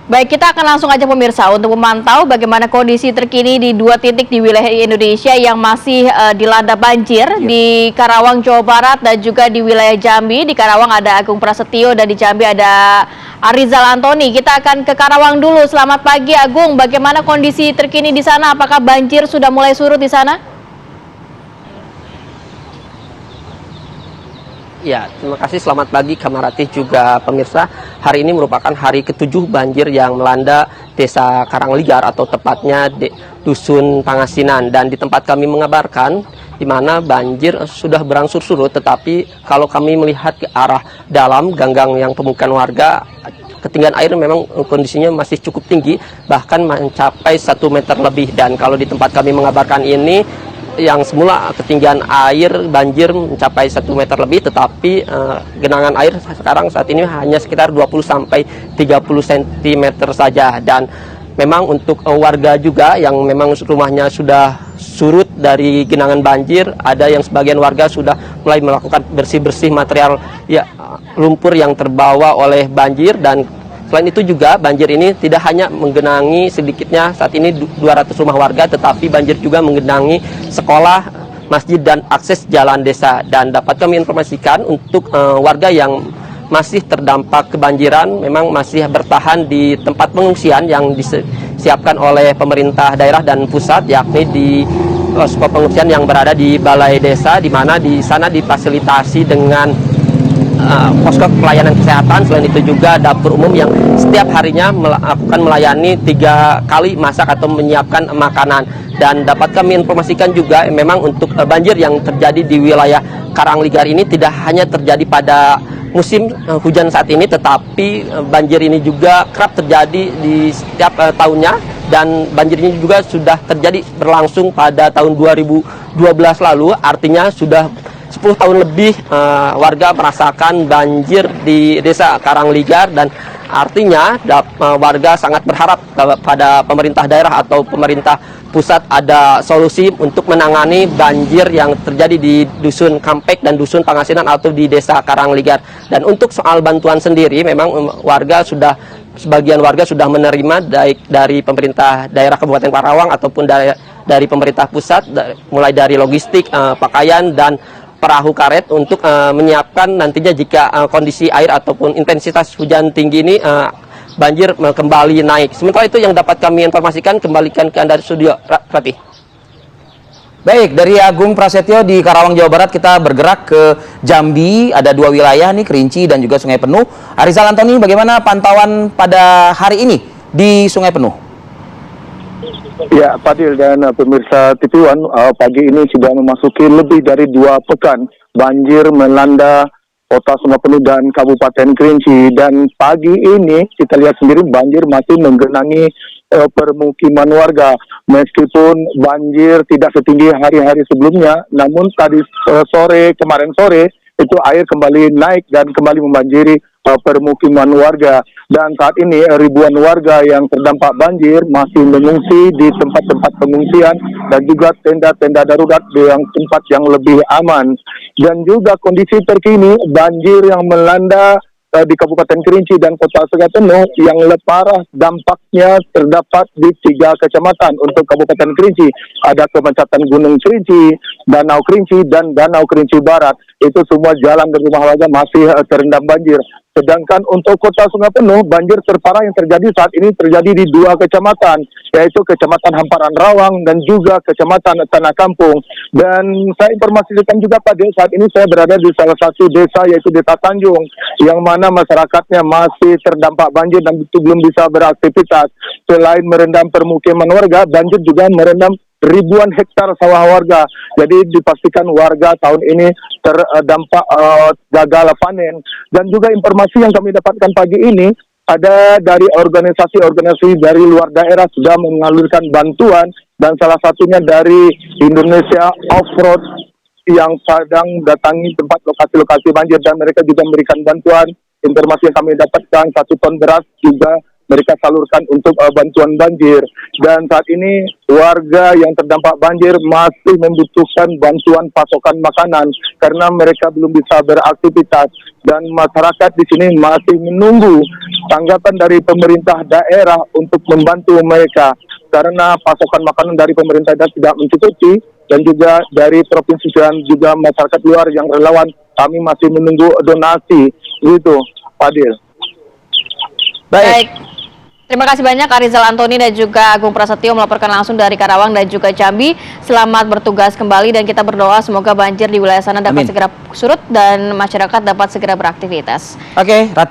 Baik, kita akan langsung aja pemirsa untuk memantau bagaimana kondisi terkini di dua titik di wilayah Indonesia yang masih dilanda banjir di Karawang, Jawa Barat dan juga di wilayah Jambi. Di Karawang ada Agung Prasetyo dan di Jambi ada Arizal Antoni. Kita akan ke Karawang dulu. Selamat pagi Agung, bagaimana kondisi terkini di sana? Apakah banjir sudah mulai surut di sana? Ya, terima kasih. Selamat pagi Kamarati juga pemirsa. Hari ini merupakan hari ke-7 banjir yang melanda Desa Karangligar atau tepatnya Dusun Pangasinan. Dan di tempat kami mengabarkan di mana banjir sudah berangsur surut, tetapi kalau kami melihat ke arah dalam ganggang yang pemukiman warga, ketinggian air memang kondisinya masih cukup tinggi, bahkan mencapai 1 meter lebih. Dan kalau di tempat kami mengabarkan ini, yang semula ketinggian air banjir mencapai 1 meter lebih, tetapi genangan air sekarang saat ini hanya sekitar 20 sampai 30 cm saja. Dan memang untuk warga juga yang memang rumahnya sudah surut dari genangan banjir, ada yang sebagian warga sudah mulai melakukan bersih-bersih material lumpur yang terbawa oleh banjir. Dan selain itu juga banjir ini tidak hanya menggenangi sedikitnya saat ini 200 rumah warga, tetapi banjir juga menggenangi sekolah, masjid, dan akses jalan desa. Dan dapat kami informasikan untuk warga yang masih terdampak kebanjiran memang masih bertahan di tempat pengungsian yang disiapkan oleh pemerintah daerah dan pusat, yakni di posko pengungsian yang berada di balai desa, di mana di sana difasilitasi dengan posko pelayanan kesehatan. Selain itu juga dapur umum yang setiap harinya akan melayani 3 kali masak atau menyiapkan makanan. Dan dapat kami informasikan juga memang untuk banjir yang terjadi di wilayah Karangligar ini tidak hanya terjadi pada musim hujan saat ini, tetapi banjir ini juga kerap terjadi di setiap tahunnya. Dan banjir ini juga sudah terjadi berlangsung pada tahun 2012 lalu, artinya sudah 10 tahun lebih warga merasakan banjir di desa Karangligar. Dan artinya warga sangat berharap pada pemerintah daerah atau pemerintah pusat ada solusi untuk menangani banjir yang terjadi di Dusun Kampek dan Dusun Pangasinan atau di desa Karangligar. Dan untuk soal bantuan sendiri memang sebagian warga sudah menerima baik dari pemerintah daerah Kabupaten Karawang ataupun dari pemerintah pusat, mulai dari logistik, pakaian, dan perahu karet untuk menyiapkan nantinya jika kondisi air ataupun intensitas hujan tinggi ini banjir kembali naik. Sementara itu yang dapat kami informasikan, kembalikan ke Anda di studio, Ratih. Baik, dari Agung Prasetyo di Karawang, Jawa Barat, kita bergerak ke Jambi. Ada 2 wilayah nih, Kerinci dan juga Sungai Penuh. Arizal Antoni, bagaimana pantauan pada hari ini di Sungai Penuh? Ya, Fadil dan pemirsa TV One, pagi ini sudah memasuki lebih dari 2 pekan banjir melanda Kota Sungai Penuh dan Kabupaten Kerinci. Dan pagi ini kita lihat sendiri banjir masih menggenangi permukiman warga. Meskipun banjir tidak setinggi hari-hari sebelumnya, namun tadi kemarin sore itu air kembali naik dan kembali membanjiri permukiman warga. Dan saat ini ribuan warga yang terdampak banjir masih mengungsi di tempat-tempat pengungsian dan juga tenda-tenda darurat di tempat yang lebih aman. Dan juga kondisi terkini banjir yang melanda di Kabupaten Kerinci dan Kota Sungai Penuh yang parah dampaknya terdapat di 3 kecamatan. Untuk Kabupaten Kerinci ada Kecamatan Gunung Kerinci, Danau Kerinci, dan Danau Kerinci Barat. Itu semua jalan dan rumah warga masih terendam banjir. Sedangkan untuk Kota Sungai Penuh, banjir terparah yang terjadi saat ini terjadi di 2 kecamatan, yaitu Kecamatan Hamparan Rawang dan juga Kecamatan Tanah Kampung. Dan saya informasikan juga pada saat ini saya berada di salah satu desa, yaitu Desa Tanjung, yang mana masyarakatnya masih terdampak banjir dan belum bisa beraktivitas. Selain merendam permukiman warga, banjir juga merendam ribuan hektar sawah warga. Jadi dipastikan warga tahun ini terdampak gagal panen. Dan juga informasi yang kami dapatkan pagi ini, ada dari organisasi-organisasi dari luar daerah sudah mengalirkan bantuan, dan salah satunya dari Indonesia Off-Road yang sedang datangi tempat lokasi-lokasi banjir, dan mereka juga memberikan bantuan. Informasi yang kami dapatkan 1 ton beras juga mereka salurkan untuk bantuan banjir. Dan saat ini warga yang terdampak banjir masih membutuhkan bantuan pasokan makanan karena mereka belum bisa beraktivitas, dan masyarakat di sini masih menunggu tanggapan dari pemerintah daerah untuk membantu mereka karena pasokan makanan dari pemerintah daerah tidak mencukupi, dan juga dari provinsi dan juga masyarakat luar yang relawan, kami masih menunggu donasi gitu, Fadil. Baik. Terima kasih banyak Arizal Antoni dan juga Agung Prasetyo melaporkan langsung dari Karawang dan juga Jambi. Selamat bertugas kembali dan kita berdoa semoga banjir di wilayah sana dapat Amin. segera surut dan masyarakat dapat segera beraktivitas. Oke, Rati.